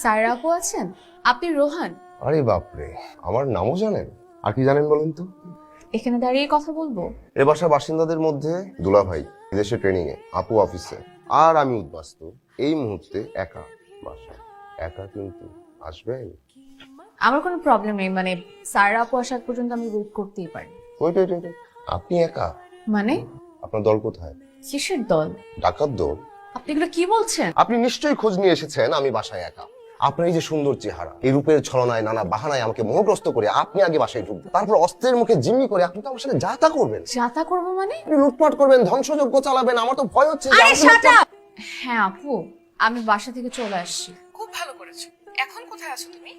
Sir আপু আছেন? আপনি রোহান? আরে বাপরে, আমার নামও জানেন? আর কি জানেন বলেন তো? এখানে দাঁড়িয়ে কথা বলবো? এ বাসার বাসিন্দাদের মধ্যে দুলা ভাই বিদেশে ট্রেনিং এ, আপু অফিসে, আর আমি উদ্বাস্তু এই মুহূর্তে একা বাসায়। একা কিন্তু আসবেন? আমার কোনো প্রবলেম নেই, মানে স্যার আপু আসার পর্যন্ত আমি ওয়েট করতেই পারি। ওয়েট, আপনি একা? মানে আপনার দল কোথায়? কিসের দল? ডাকাত দল? আপনি এগুলো কি বলছেন? আপনি নিশ্চয়ই খোঁজ নিয়ে এসেছেন আমি বাসায় একা। আপনার এই যে সুন্দর চেহারা, এই রূপের ছলনায় নানা বাহানায় আমাকে মোহগ্রস্ত করে আপনি আগে বাসায় ঢুকবেন, তারপর অস্ত্রের মুখে জিম্মি করে আপনি তো আমার সাথে যাতা করবেন। যাতা করবো মানে? আপনি লুটপাট করবেন, ধ্বংসযজ্ঞ চালাবেন। আমার তো ভয় হচ্ছে যে আরে আমাকে শাট লুটপাট- আপ! হ্যাঁ আপু, আমি বাসা থেকে চলে আসছি। খুব ভালো করেছো। এখন কোথায় আছো তুমি?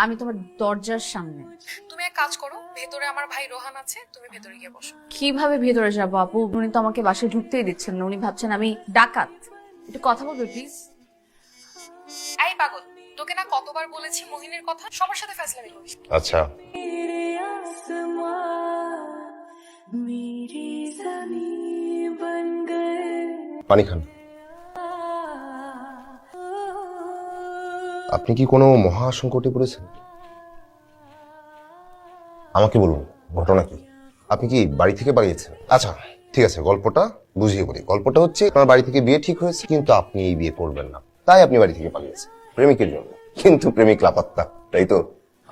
আমি তোমার দরজার সামনে। তুমি এক কাজ করো, ভেতরে আমার ভাই রোহান আছে, তুমি ভেতরে গিয়ে বসো। কিভাবে ভেতরে যাবো আপু? উনি তো আমাকে বাসায় ঢুকতেই দিচ্ছেন না, উনি ভাবছেন আমি ডাকাত। একটু কথা বলবে প্লিজ? এই পাগল, তোকে না কতবার বলেছি মোহিনীর কথা, সবার সাথে ফ্যাসলামি করিস। আচ্ছা, পানি খান। আপনি কি কোনো মহা সংকটে পড়েছেন? আমাকে বলুন, ঘটনা কি? আপনি কি বাড়ি থেকে পালিয়েছেন? আচ্ছা ঠিক আছে, গল্পটা বুঝিয়ে বলি। গল্পটা হচ্ছে আপনার বাড়ি থেকে বিয়ে ঠিক হয়েছে, কিন্তু আপনি এই বিয়ে করবেন না, তাই আপনি বাড়ি থেকে পালিয়েছেন প্রেমিকের জন্য। কিন্তু প্রেমিক লাপাত্তা, তাই তো?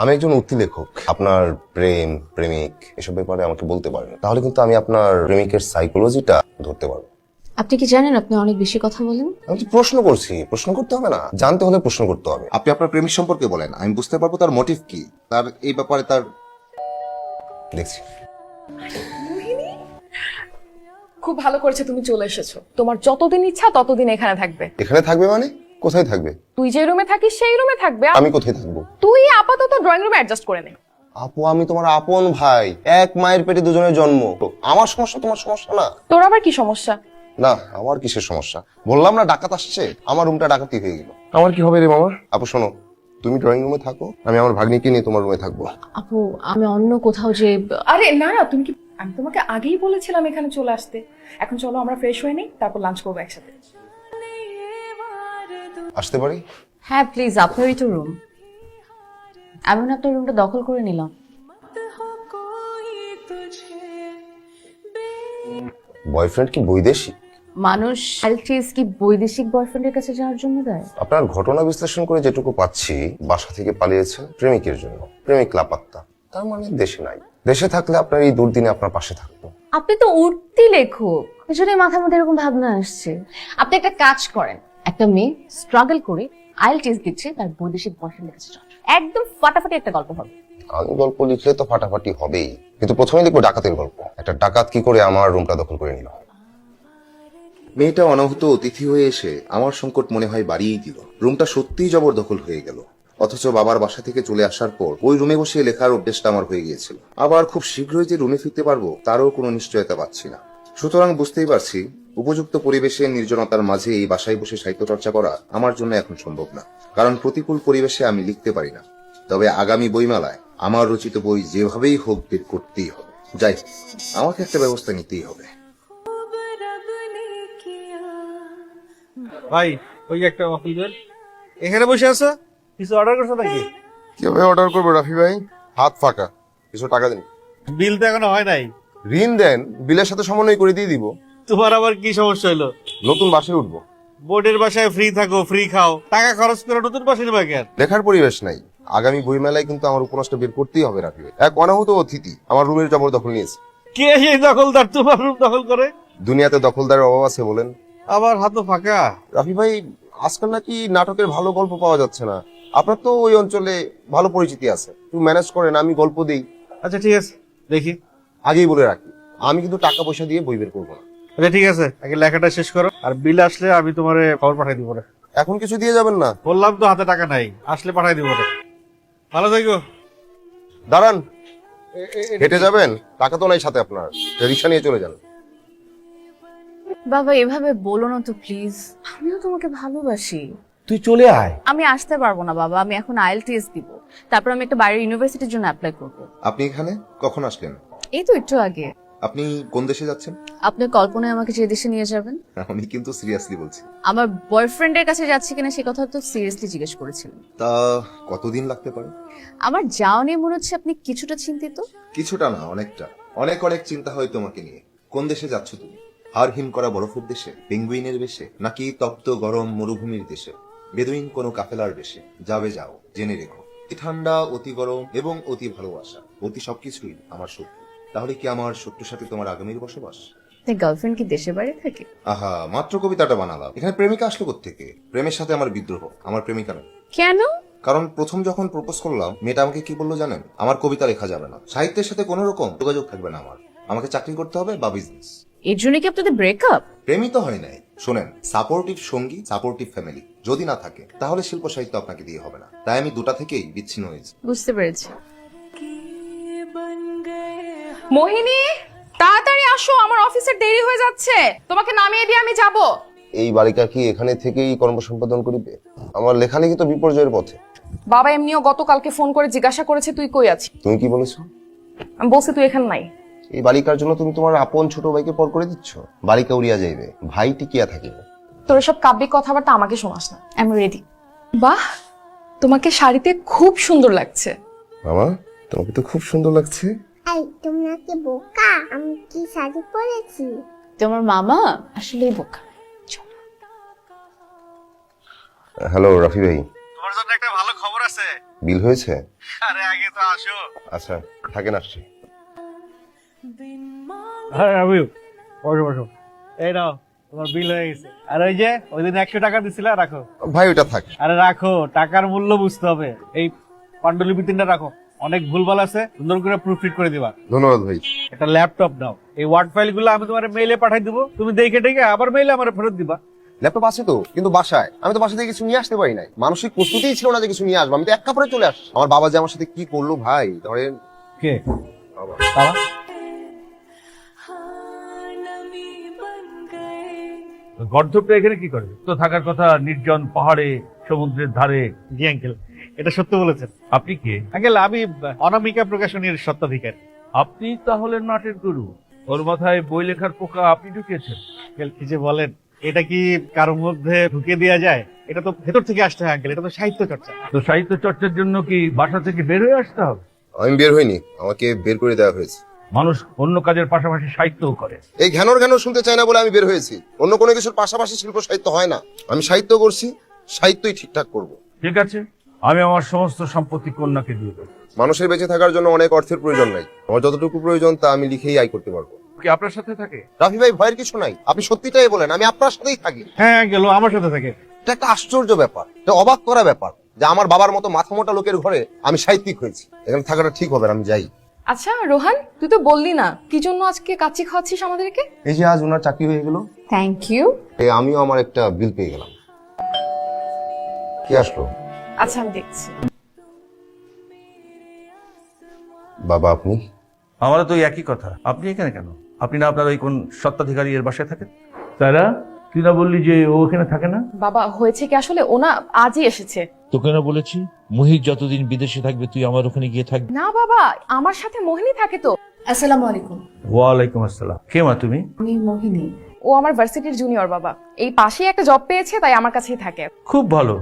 আমি একজন উক্তি লেখক। আপনার প্রেম, প্রেমিক এসব ব্যাপারে আমাকে বলতে পারেন, তাহলে কিন্তু আমি আপনার প্রেমিকের সাইকোলজিটা ধরতে পারবো। আপনি কি জানেন আপনি অনেক বেশি কথা বলেন? আমি তো প্রশ্ন করছি, প্রশ্ন করতে হবে না? জানতে হলে প্রশ্ন করতে হবে। আপনি আপনার প্রেমিক সম্পর্কে বলেন, আমি বুঝতে পারবো তার মোটিভ কি, তার এই ব্যাপারে তার। দেখছি। খুব ভালো করেছে তুমি চলে এসেছো। তোমার যতদিন ইচ্ছা ততদিন এখানে থাকবে। এখানে থাকবে মানে? কোথায় থাকবে? তুই যে রুমে থাকিস সেই রুমে থাকবে। আমি কোথায় থাকবো? তুই আপাতত ড্রয়িং রুমে অ্যাডজাস্ট করে নে। আপু, আমি তোমার আপন ভাই, এক মায়ের পেটে দুজনের জন্ম। আমার সমস্যা তোমার সমস্যা না। তোর আবার কি সমস্যা? না, আমার কিসের সমস্যা? বললাম না ডাকাত আসছে, আমার রুমটা ডাকাতি হয়ে গেল। আমার কি হবে রে মামা? আপু শোনো, তুমি ড্রয়িং রুমে থাকো, আমি আমার ভাগ্নিকে নিয়ে তোমার রুমে থাকবো। আপু আমি অন্য কোথাও যে। আরে না না, তুমি কি, আমি তোমাকে আগেই বলেছিলাম এখানে চলে আসতে। এখন চলো আমরা ফ্রেশ হয়ে নিই, তারপর লাঞ্চ করবো একসাথে। আসতে পারি? হ্যাঁ প্লিজ, আপনারই তো রুম। আমি না আপনার রুমটা দখল করে নিলাম। বয়ফ্রেন্ড কি বৈদেশিক? মানুষ আইএলটিএস কি বৈদেশিক বয়ফ্রেন্ডের কাছে যাওয়ার জন্য দেয়? আপনার ঘটনা বিশ্লেষণ করে যেটুকু পাচ্ছি, বাসা থেকে পালিয়েছেন প্রেমিকের জন্য। প্রেমিক লাপাত্তা, তার মানে দেশে নাই। দেশে থাকলে আপনার এই দুর্দিনে আপনার পাশে থাকতো। আপনি তো উঠতি লেখক, এজন্যই মাথার মধ্যে এরকম ভাবনা আসছে। আপনি একটা কাজ করেন, একটা মেয়ে স্ট্রাগল করে আইএলটিএস দিচ্ছে, তার বৈদেশিক বয়ফ্রেন্ডের কাছে যাওয়ার। একদম ফাটাফাটি একটা গল্প হবে। আমি গল্প লিখলে তো ফাটাফাটি হবেই, কিন্তু প্রথমে লিখবো ডাকাতের গল্প। একটা ডাকাত কি করে আমার রুমটা দখল করে নিল। মেয়েটা অনাহূত অতিথি হয়ে এসে আমার সংকট মনে হয় বাড়িয়েই দিল। রুমটা সত্যিই জবরদখল হয়ে গেল। অথচ বাবার বাসা থেকে চলে আসার পর ওই রুমে বসে লেখার অভ্যেসটা আমার হয়ে গিয়েছিল। আবার খুব শীঘ্রই যে রুমে ফিরতে পারবো তারও কোনো নিশ্চয়তা পাচ্ছি না। সুতরাং বুঝতেই পারছি, উপযুক্ত পরিবেশে নির্জনতার মাঝে এই বাসায় বসে সাহিত্য চর্চা করা আমার জন্য এখন সম্ভব না। কারণ প্রতিকূল পরিবেশে আমি লিখতে পারি না। তবে আগামী বইমেলায় আমার রচিত বই যেভাবেই হোক বের করতেই হবে। যাই, আমাকে একটা ব্যবস্থা নিতেই হবে। ভাই ওই যে একটা ওয়াফল বেল এখানে বসে আছো, কিছু অর্ডার করছো নাকি? কিভাবে অর্ডার করবো রাফি ভাই? হাত ফাঁকা, কিছু টাকা দিন। বিল তো এখনো হয় নাই। ঋণ দেন, বিলের সাথে সমন্বয় করে দিয়ে দিব। তোমার আবার কি সমস্যা হলো? নতুন বাসায় উঠবো, বোর্ডের বাসায় ফ্রি থাকো, ফ্রি খাও, টাকা খরচ করে নতুন বাসায় নেবা কেন? লেখার পরিবেশ নাই। আগামী বইমেলায় কিন্তু আমার উপন্যাসটা বের করতেই হবে রাফি ভাই। এক অনাহূত অতিথি আমার রুমের জবরদখল নিয়েছে। কে সেই দখলদার তোমার রুম দখল করে? দুনিয়াতে দখলদারের অভাব আছে বলেন? আবার হাতও ফাঁকা। রাফি ভাই, আজকাল নাকি নাটকের ভালো গল্প পাওয়া যাচ্ছে না। আপনার তো ওই অঞ্চলে ভালো পরিচিতি আছে, একটু ম্যানেজ করেন, আমি গল্প দিই। আচ্ছা ঠিক আছে, দেখি। আগেই বলে রাখি, আমি কিন্তু টাকা পয়সা দিয়ে বই বের করবো না। আচ্ছা ঠিক আছে, আগে লেখাটা শেষ করো, আর বিল আসলে আমি তোমার খবর পাঠাই দিব রে। এখন কিছু দিয়ে যাবেন না? বললাম তো হাতে টাকা নাই, আসলে পাঠাই দিব রে। ভালো থাকো। দাঁড়ান, হেঁটে যাবেন? টাকা তো নাই সাথে আপনার, রিক্সা নিয়ে চলে যান। বাবা এভাবে বলো না তো প্লিজ, আমিও তোমাকে ভালোবাসি। তুই চলে আয়। আমি আসতে পারবো না বাবা, আমি এখন আইএলটিএস দিব, তারপর আমি একটা বাইরের ইউনিভার্সিটির জন্য অ্যাপ্লাই করব। আপনি এখানে কখন আসলেন? এই তো একটু আগে। আপনি কোন দেশে যাচ্ছেন? আপনার কল্পনায় আমাকে যে দেশে নিয়ে যাবেন? আমি কিন্তু সিরিয়াসলি বলছি। আমার বয়ফ্রেন্ডের কাছে যাচ্ছি কিনা সে কথা তো সিরিয়াসলি জিজ্ঞেস করেছিলেন। তা কতদিন লাগতে পারে? আমার যাওয়া নিয়ে মনে হচ্ছে আপনি কিছুটা চিন্তিত। কিছুটা না, অনেকটা। অনেক অনেক চিন্তা হয় তোমাকে নিয়ে। কোন দেশে যাচ্ছ তুমি? হাড় হিম করা বরফের দেশে, পেঙ্গুইনের বেশে, নাকি তপ্ত গরম মরুভূমির দেশে, বেদুইন কোনো কাফেলার বেশে? যাবে যাও, জেনে রেখো, অতি ঠান্ডা, অতি গরম এবং অতি ভালোবাসা, অতি সবকিছুই আমার শত্রু। তাহলে কি আমার শত্রুর সাথে তোমার আগামীর বসবাস? আপনার গার্লফ্রেন্ড কি দেশে বাইরে থাকে? আহা, মাত্র কবিতাটা বানালাম। এখানে প্রেমিকা আসলো কোত্থেকে? প্রেমের সাথে আমার বিদ্রোহ, আমার প্রেমিকা নয়। কেন? কারণ প্রথম যখন প্রপোজ করলাম, মেয়েটা আমাকে কি বললো জানেন? আমার কবিতা লেখা যাবে না, সাহিত্যের সাথে কোনো রকম যোগাযোগ থাকবে না আমার, আমাকে চাকরি করতে হবে বা বিজনেস। এর জন্য কি আপনাদের ব্রেকআপ? প্রেমই তো হয় নাই। শোনেন, সাপোর্টিভ সঙ্গী, সাপোর্টিভ ফ্যামিলি যদি না থাকে তাহলে শিল্প সাহিত্য আপনাকে দিয়ে হবে না। তাই আমি দুটা থেকেই বিচ্ছিন্ন হয়েছি। বুঝতে পেরেছি। মোহিনী, তাড়াতাড়ি আসো, আমার অফিসের দেরি হয়ে যাচ্ছে। তোমাকে নামিয়ে দিয়ে আমি যাব। এই বালিকা কি এখানে থেকেই কর্ম সম্পাদন করিবে? আমার লেখালেখি তো বিপর্যয়ের পথে। বাবা এমনিও গতকালকে ফোন করে জিজ্ঞাসা করেছে তুই কই আছিস। তুমি কি বলেছো? আমি বলছি তুই এখানে নাই। এই বালিকার জন্য তুমি তোমার আপন ছোট ভাইকে পর করে দিচ্ছ? বালিকা উড়িয়া যাইবে, ভাই টিকিয়া থাকিবে। তোর সব কাব্যিক কথাবার্তা আমাকে শোনাস না। I am ready. বাহ, তোমাকে শাড়িতে খুব সুন্দর লাগছে। মামা, তোমাকে তো খুব সুন্দর লাগছে। এই তোমরা কি বোকা? আমি কি শাড়ি পরেছি? তোমার মামা আসলেই বোকা। হ্যালো রাফি ভাই, তোমার জন্য একটা ভালো খবর আছে। বিল হয়েছে? আরে আগে তো আসো। আচ্ছা থাকেন, আসছি। হ্যাঁ আমি বসো বসো। এই নাও তোমার বিল হয়ে গেছে। আর ওই যে ওই দিন 100 টাকা দিছিলা, রাখো। ভাই ওটা থাক। আরে রাখো, টাকার মূল্য বুঝতে হবে। এই পাণ্ডুলিপি 3টা রাখো, অনেক ভুলভাল আছে, সুন্দর করে প্রুফরিড করে দিবা। ধন্যবাদ ভাই। একটা ল্যাপটপ নাও, এই ওয়ার্ড ফাইল গুলো আমি তোমার মেইলে পাঠাই দিব, তুমি দেখে টেকে আবার মেইলে আমার ফেরত দিবা। ল্যাপটপ আছে তো, কিন্তু বাসায়। আমি তো বাসা থেকে কিছু নিয়ে আসতে পারি নাই, মানসিক প্রস্তুতিই ছিল না যে কিছু নিয়ে আসবো। আমি তো এক কাপড়ে চলে আসছি। আমার বাবা যে আমার সাথে কি করলো ভাই, ধরেন। কে বাবা। বাবা? গর্ধপটা এখানে কি করে? তো থাকার কথা নির্জন পাহাড়ে, সমুদ্রের ধারে। জি আঙ্কেল, এটা সত্য বলেছেন। আপনি কে? আঙ্কেল আমি অনামিকা প্রকাশনীর স্বত্বাধিকারী। আপনি তাহলে নাটের গুরু। ওর মাথায় বই লেখার পোকা আপনি ঢুকিয়েছেন। আঙ্কেল কি যে বলেন, এটা কি কারোর মধ্যে ঢুকে দেওয়া যায়? এটা তো ভেতর থেকে আসতে হয় আঙ্কেল, এটা তো সাহিত্য চর্চা। তো সাহিত্য চর্চার জন্য কি বাসা থেকে বের হয়ে আসতে হবে? আমি বের হইনি, আমাকে বের করে দেওয়া হয়েছে। মানুষ অন্য কাজের পাশাপাশি সাহিত্যও করে। এই ঘ্যানোর শুনতে চাই না বলে আমি বের হয়েছি। অন্য কোনো কিছুর পাশাপাশি শিল্প সাহিত্য হয় না। আমি সাহিত্য করছি, সাহিত্যই ঠিকঠাক করব। ঠিক আছে, আমি আমার সমস্ত সম্পত্তি কন্যাকে দিয়ে দেবো। মানুষের বেঁচে থাকার জন্য অনেক অর্থের প্রয়োজন নাই, আমার যতটুকু প্রয়োজন তা আমি লিখেই আয় করতে পারবো। কি আপনার সাথে থাকে? রাফি ভাই, ভয়ের কিছু নাই, আপনি সত্যিটাই বলেন, আমি আপনার সাথেই থাকি। হ্যাঁ গেল, আমার সাথে থাকে। এটা একটা আশ্চর্য ব্যাপার, এটা অবাক করা ব্যাপার যে আমার বাবার মতো মাথা মোটা লোকের ঘরে আমি সাহিত্যিক হয়েছি। এখানে থাকাটা ঠিক হবে না, আমি যাই। আচ্ছা রোহান, তুই তো বললি না কি জন্য আজকে কাচ্চি খাওয়াচ্ছিস আমাদেরকে। এই যে আজ ওনার চাকরি হয়ে গেল, থ্যাংক ইউ। আমিও আমার একটা বিল পেয়ে গেলাম। কি আসলো? আচ্ছা আমি দেখছি। বাবা আপনি? আমারও তো ওই একই কথা। আপনি এখানে কেন? আপনি না আপনার ওই কোন সত্ত্বাধিকারী এর বাসায় থাকেন? তারা তুই না বললি যে ও ওখানে থাকে না? বাবা হয়েছে কি আসলে, ও না আজই এসেছে। তোকে না বলেছি মুহিত যতদিন বিদেশে থাকবে তুই আমার ওখানে গিয়ে থাকবি। না বাবা, আমার সাথে মোহিনী থাকে তো। আসসালামু আলাইকুম। ওয়ালাইকুম আসসালাম। কে মা তুমি? আমি মোহিনী। ও আমার ভার্সিটির জুনিয়র বাবা, এই পাশেই একটা জব পেয়েছে তাই আমার কাছেই থাকে। খুব ভালো।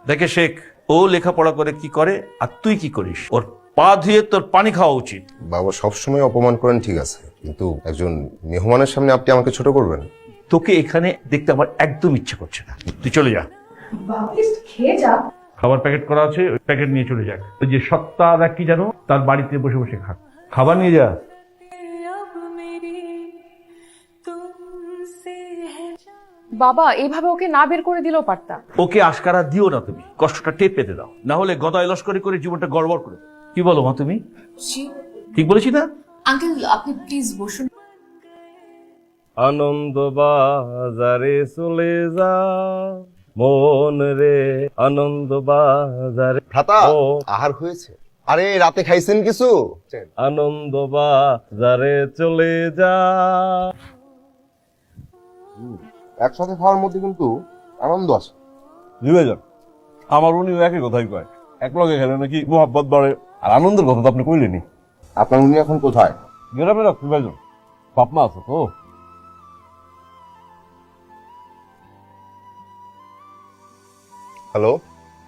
দেখে শেখ, ও লেখাপড়া করে কি করে আর তুই কি করিস? ওর পা ধুয়ে তোর পানি খাওয়া উচিত। বাবা সবসময় অপমান করেন ঠিক আছে, কিন্তু একজন মেহমানের সামনে আপনি আমাকে ছোট করবেন? তোকে এখানে দেখতে আমার একদম ইচ্ছে করছে না, তুই চলে যা। খেয়ে যা। খাবার প্যাকেট করা আছে, ওই প্যাকেট নিয়ে চলে যাক। ওই যে সত্তা কি জানো, তার বাড়িতে বসে বসে খা, খাবার নিয়ে যা। বাবা এইভাবে ওকে না বের করে দিলেও পারতা। ওকে আশকারা দিও না, তুমি কষ্টটা টেপ পেতে দাও, না হলে গদায় লস্করি করে জীবনটা গড়বড় করে দেবে। কি বলো মা তুমি? ঠিক বলেছি না? আঙ্কেল আপনি প্লিজ বসুন। আনন্দ বাজারে চলে যা মন রে, আনন্দ বাজারে। ভ্রাতা, আহার হয়েছে? আরে রাতে খাইছেন কিছু? আনন্দ বাজারে চলে যা। একসাথে খাওয়ার মধ্যে কিন্তু আনন্দ আছে। ভাইজান, আমার উনিও একই কথাই কয়, এক লগে খেলে নাকি মোহাব্বত বাড়ে। আর আনন্দের কথা তো আপনি কইলেনি। আপনার উনি এখন কোথায়? গ্রামে রাখতে পারবেন বাপ মা আছে তো? হ্যালো,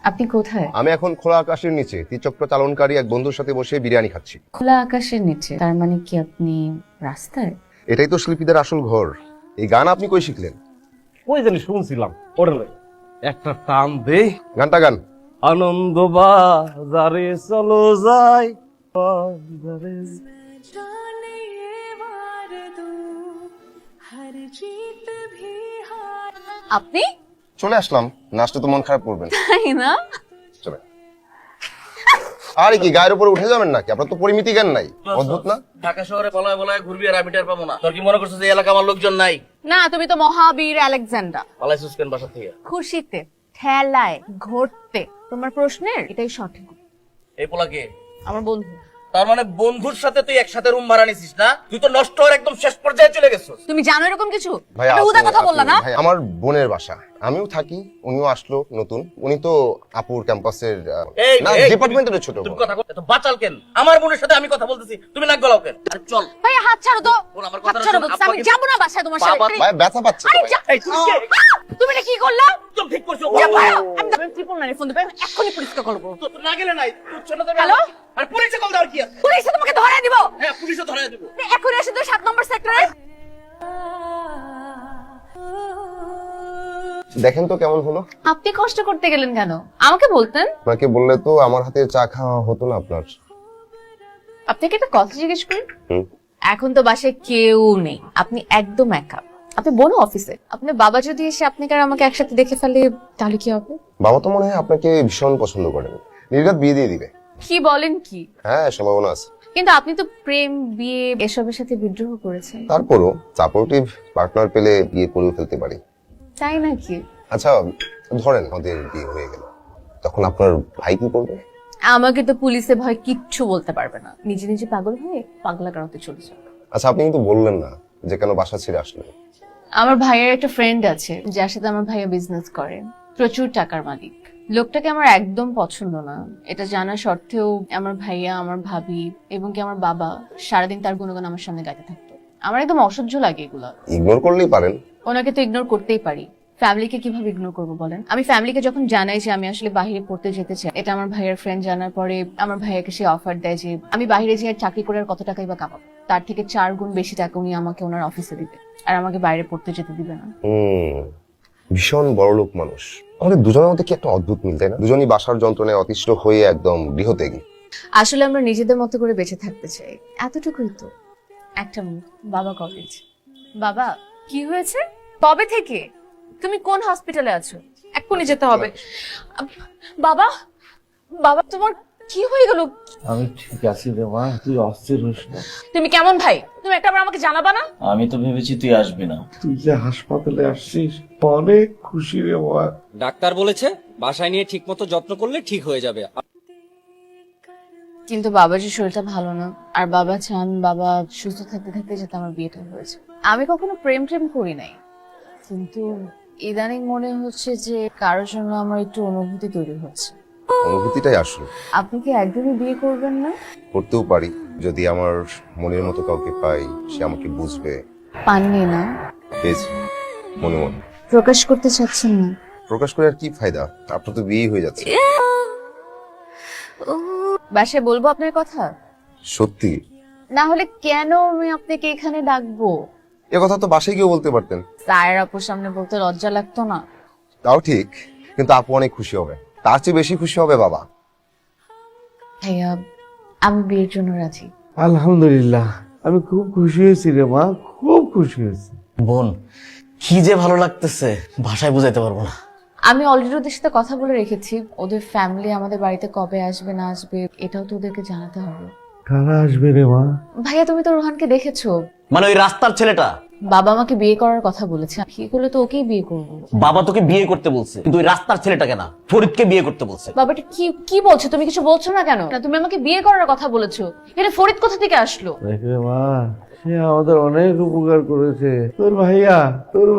আপনি কোথায়? আমি এখন খোলা আকাশের নিচে ত্রিচক্র চালনকারী এক বন্ধুর সাথে বসে বিরিয়ানি খাচ্ছি। খোলা আকাশের নিচে, তার মানে কি আপনি রাস্তায়? এটাই তো শিল্পীদের আসল ঘর। এই গান আপনি কই শিখলেন? ওই জানি শুনছিলাম ওরে লাই। একটা টান দে গানটা গান। আনন্দ বাজারে চলো যাই বাজারে। আপনি? চলে আসলাম, নাচতে তো মন খারাপ করবেন। তাই না? চলে। আরে কি গায়ের উপরে উঠে যাবেন নাকি? আপনার তো পরিমিতি জ্ঞান নাই। অদ্ভুত না? ঢাকা শহরে বলায় বলায় ঘুরবি আর আমি টের পাবো না। তোর কি মনে করছিস এই এলাকা আমার লোকজন নাই? না, তুমি তো মহাবীর আলেকজান্ডার। পালাইছিস কেন বাসা থেকে? খুশিতে, ঠেলায়, ঘুরতে। তোমার প্রশ্নের এটাই সঠিক। এই পোলাকে আমার বন্ধু। তার মানে বন্ধুর সাথে তুই একসাথে রুম ভাড়া নিছিস না? তুই তো নষ্ট হওয়ার একদম শেষ পর্যায়ে চলে গেছিস। তুমি জানো এরকম কিছু? ভাই একটা উদা কথা বললা না? আমার বোনের বাসা, আমিও থাকি, উনিও আসলো নতুন। উনি তো আপুর ক্যাম্পাসের এই না, এই, ডিপার্টমেন্টের ছোট তুমি বোন। কথা এত বাচাল কেন? আমার বোনের সাথে আমি কথা বলতেছি, তুমি নাক গলাও কেন? আরে চল। ভাই হাত ছাড়ো তো। ওর আমার হাত কথাটা ছাড়ো শোন, বলছি, আমি আব্বাকে- যাবো না বাসায় তোমার সাথে। বাবা- ভাই ব্যথা পাচ্ছে তো আরে ভাই। যা- এই তুই কে? তুমি এটা কি করলা? একদম ঠিক করছো। আমি ট্রিপল নাইনে ফোন দিবে, এক্ষুনি পুলিশকে কল করবো। তো না গেলে নাই। তুই ছোট তো হ্যালো? আর পুলিশে কল দেওয়ার কি আছে? পুলিশে তোমাকে ধরে দিব। হ্যাঁ, পুলিশে ধরে দেব। এখন এসে তো 7 নম্বর সেক্টরে। দেখেন তো কেমন হলো। আপনি কষ্ট করতে গেলেন কেন? আমাকে বলতেন। আপনাকে বললে তো আমার হাতে চা খাওয়া হতো না আপনার। আপনাকে একটা কথা জিজ্ঞেস করি। হুম। এখন তো বাসায় কেউ নেই, আপনি একদম একা। আপনি বোন অফিসে। আপনার বাবা যদি এসে আপনাকে আর আমাকে একসাথে দেখে ফেলে তাহলে কি হবে? বাবা তো মনে হয় আপনাকে ভীষণ পছন্দ করেন, নির্ঘাত বিয়ে দিয়ে দিবে। কি বলেন কি? হ্যাঁ, সম্ভাবনা আছে। কিন্তু আপনি তো প্রেম, বিয়ে এসবের সাথে বিদ্রোহ করেছেন। তারপরও সাপোর্টিভ পার্টনার পেলে বিয়ে করেও ফেলতে পারি। তাই নাকি? আচ্ছা, ধরেন আমাদের বিয়ে হয়ে গেল, তখন আপনার ভাই কি করবে? আমাকে তো পুলিশে ভয় কিচ্ছু বলতে পারবে না। নিজে নিজে পাগল হয়ে পাগলা গারোতে চলে যাবে। আচ্ছা, আপনি কিন্তু বললেন না যে কেন বাসা ছেড়ে আসলেন। আমার ভাইয়ের একটা ফ্রেন্ড আছে যার সাথে আমার ভাইয়া বিজনেস করে, প্রচুর টাকার মালিক। লোকটাকে আমার একদম পছন্দ না, এটা জানা সত্ত্বেও আমার ভাইয়া, আমার ভাবি এবং কি আমার বাবা সারাদিন তার গুণগান আমার সামনে গাইতে থাকতো। আমার একদম অসহ্য লাগে এগুলা। ইগনোর করলেই পারেন। ওনাকে তো ইগনোর করতেই পারি, ফ্যামিলিকে কিভাবে ইগনোর করবো বলেন? আমি ফ্যামিলিকে যখন জানাই যে আমি আসলে বাইরে পড়তে যেতে চাই, এটা আমার ভাইয়ের ফ্রেন্ড জানার পরে আমার ভাইয়াকে সে অফার দেয় যে আমি বাইরে যেয়ে চাকরি করে আর কত টাকাই বা কামাবো, তার থেকে 4 গুণ বেশি টাকা উনি আমাকে ওনার অফিসে দিবে, আর আমাকে বাইরে পড়তে যেতে দিবে না। ভীষণ বড় লোক মানুষ। আমাদের দুজনের মধ্যে কি একটা অদ্ভুত মিল, তাই না? দুজনই বাসার যন্ত্রণায় অতিষ্ঠ হয়ে একদম গৃহত্যাগী। আসলে আমরা নিজেদের মতো করে বেঁচে থাকতে চাই, এতটুকুই তো। একটা মিনিট, বাবা কল দিচ্ছে। বাবা, কি হয়েছে? কবে থেকে? তুমি কোন হসপিটালে আছো? এক্ষুনি যেতে হবে। বাবা, বাবা তোমার কি হয়ে গেল? আমি ঠিক আছি রে মা, তুই অস্থির হোস না। তুমি কেমন ভাই? তুমি একটা বার আমাকে জানাবা না? আমি তো ভেবেছি তুই আসবি না। তুই যে হাসপাতালে আসছিস অনেক খুশি রে মা। ডাক্তার বলেছে বাসায় নিয়ে ঠিকমতো যত্ন করলে ঠিক হয়ে যাবে। কিন্তু বাবার যে শরীরটা ভালো না, আর বাবা চান বাবা সুস্থ থাকতে থাকতে যাতে আমার বিয়েটা হয়েছে। আমি কখনো প্রেম করি নাই, কিন্তু ইদানিং মনে হচ্ছে যে কারোর জন্য আমার একটু অনুভূতি তৈরি হচ্ছে। অনুভূতিটাই আসল। আপনি কি একদমই বিয়ে করবেন না? করতেও পারি, যদি আমার মনের মতো কাউকে পাই, সে আমাকে বুঝবে। পাননি না? পেয়েছি, মনে মনে। প্রকাশ করতে চাচ্ছেন না? প্রকাশ করে আর কি ফায়দা? আপনার তো বিয়েই হয়ে যাচ্ছে। বাসায় বলবো আপনার কথা? সত্যি? না হলে কেন আমি আপনাকে এখানে ডাকবো? এ কথা তো বাসায় গিয়েও বলতে পারতেন। স্যার আপুর সামনে বলতে লজ্জা লাগতো না? তাও ঠিক, কিন্তু আপু অনেক খুশি হবে, তার চেয়ে বেশি খুশি হবে বাবা। ভাইয়া, আমি বিয়ের জন্য রাজি। আলহামদুলিল্লাহ, আমি খুব খুশি হয়েছি রে মা, খুব খুশি হয়েছি। বোন, কি যে ভালো লাগতেছে ভাষায় বুঝাইতে পারবো না। আমি অলরেডি ওদের সাথে কথা বলে রেখেছি, ওদের ফ্যামিলি আমাদের বাড়িতে কবে আসবে না আসবে এটাও তো ওদেরকে জানাতে হবে। কারা আসবে রে মা? ভাইয়া, তুমি তো রোহানকে দেখেছো। মানে ওই রাস্তার ছেলেটা? বাবা আমাকে বিয়ে করার কথা বলেছে, ঠিক হলে তো ওকেই বিয়ে করবো। বাবা তোকে বিয়ে করতে বলছে, কিন্তু ওই রাস্তার ছেলেটাকে না, ফরিদকে বিয়ে করতে বলছে। বাবাটা কি কি বলছো? তুমি কিছু বলছো না কেন? না, তুমি আমাকে বিয়ে করার কথা বলেছো, এটা ফরিদ কোথা থেকে আসলো? দেখ রে মা, সে আমাদের অনেক উপকার করেছে। তোর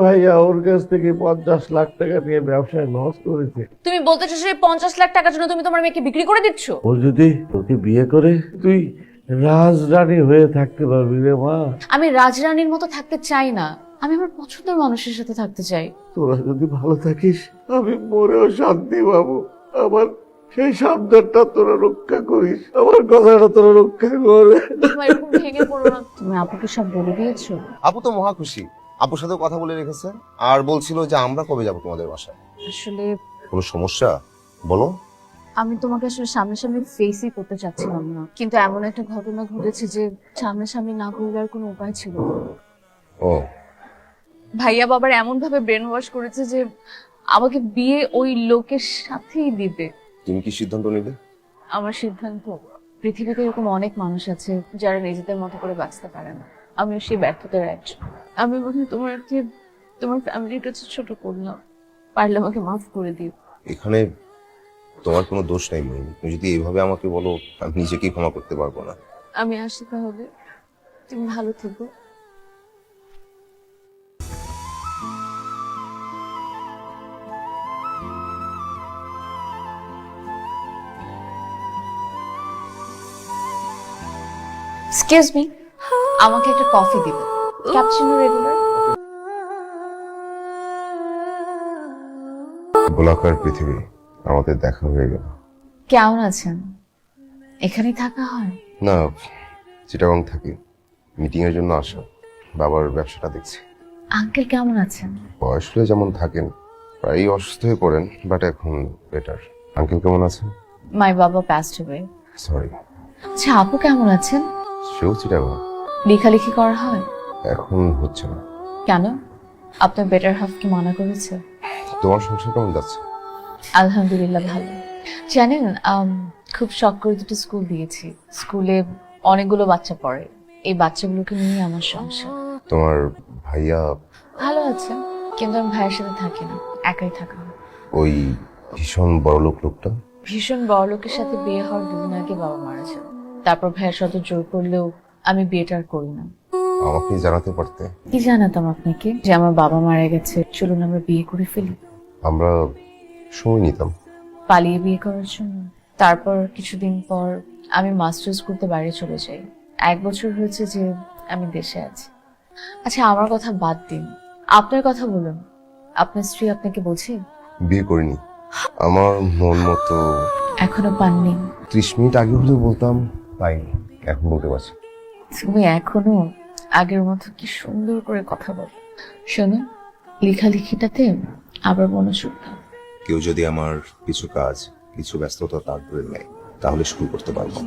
ভাইয়া ওর কাছ থেকে 50 লাখ টাকা নিয়ে ব্যবসায় লস করেছে। তুমি বলতে চাইছো যে 50 লাখ টাকার জন্য তুমি তোমার মেয়েকে বিক্রি করে দিচ্ছ? ওর যদি তোকে বিয়ে করে তুই রাজরানী হয়ে থাকতে পারবি রে মা। আমি রাজরানীর মতো থাকতে চাই না, আমি আমার পছন্দের মানুষের সাথে থাকতে চাই। তোরা যদি ভালো থাকিস আমি মরেও শান্তি পাবো। আমার সেই সাবধানটা তোরা রক্ষা করিস, আমার কথাটা তোরা রক্ষা করে। তোমার এরকম ভেঙে পড়ো না। তুমি আপুকে সব বলে দিয়েছো? আপু তো মহা খুশি, আপুর সাথে কথা বলে রেখেছে আর বলছিল যে আমরা কবে যাব তোমাদের বাসায়। আসলে কোনো সমস্যা বলো। আমি তোমাকে আসলে সামনাসামনি ফেসই করতে চাচ্ছিলাম না, কিন্তু এমন একটা ঘটনা ঘটেছে যে সামনাসামনি না করলে আর কোনো উপায় ছিল না। ও ভাইয়া বাবার এমন ভাবে ব্রেন ওয়াশ করেছে যে আমাকে বিয়ে ওই লোকের সাথেই দিবে। তুমি কি সিদ্ধান্ত নিলে? আমার সিদ্ধান্ত, পৃথিবীতে এরকম অনেক মানুষ আছে যারা নিজেদের মতো করে বাঁচতে পারে না, আমিও সেই ব্যর্থতার একজন। আমি বলি তোমার ফ্যামিলির কাছে ছোট করলাম, পারলে আমাকে মাফ করে দিও। এখানে তোমার কোনো দোষ নাই মেয়ে, তুমি যদি এইভাবে আমাকে বলো আমি নিজেকেই ক্ষমা করতে পারবো না। আমি আসি তাহলে, তুমি ভালো থেকো। এক্সকিউজ মি, আমাকে একটা কফি দিবে, ক্যাপুচিনো রেগুলার। গোলাকার পৃথিবী, আমাদের দেখা হয়ে গেল। কেমন আছেন? এখানেই থাকা হয়? না, চিটাগং থাকি, মিটিং এর জন্য আসা, বাবার ব্যবসাটা দেখছি। আঙ্কেল কেমন আছেন? বয়স হলে যেমন থাকেন, প্রায়ই অসুস্থ হয়ে পড়েন, বাট এখন বেটার। আঙ্কেল কেমন আছেন? মাই বাবা পাস্ট অ্যাওয়ে। সরি। আচ্ছা, আপু কেমন আছেন? সেও চিটাগং। লেখালেখি করা হয়? এখন হচ্ছে না। কেন? আপনার বেটার হাফ কি মানা করেছে? তোমার সংসার কেমন যাচ্ছে? আলহামদুলিল্লাহ ভালো। জানেন, খুব শখ করে দুটো স্কুল দিয়েছি। স্কুলে অনেকগুলো বাচ্চা পড়ে, এই বাচ্চাগুলোকে নিয়ে আমার সংসার। তোমার ভাইয়া? ভালো আছে, কিন্তু আমি ভাইয়ের সাথে থাকি না, একাই থাকা হয়। ওই ভীষণ বড়লোক লোকটা? ভীষণ বড় লোকের সাথে বিয়ে হওয়ার দুদিন আগে বাবা মারা যান। তারপর ভাইয়ের সাথে জোর করলেও আমি বিয়েটা আর করি না। আমাকে জানাতে পারতে। কি জানাতাম আপনাকে যে আমার বাবা মারা গেছে, চলুন আমরা বিয়ে করে ফেলি। আমরা সময় নিতাম। পালিয়ে বিয়ে করার জন্য। তারপর কিছুদিন পর আমি মাস্টার্স করতে বাইরে চলে যাই। 1 বছর হয়েছে যে আমি দেশে আছি। আচ্ছা, আমার কথা বাদ দিন, আপনার কথা বলুন। আপনার স্ত্রী আপনাকে বোঝে? বিয়ে করিনি, আমার মন মতো। এখনো পাননি? 30 মিনিট আগে হলেও বলতাম, পাইনি, এখন বলতে পারছি। তুমি এখনো আগের মতো কি সুন্দর করে কথা বল। শোনো, লেখালেখিটাতে আবার মনোযোগ দাও। কেউ যদি আমার কিছু কাজ, কিছু ব্যস্ততা তার করে নেয়, তাহলে শুরু করতে পারবো।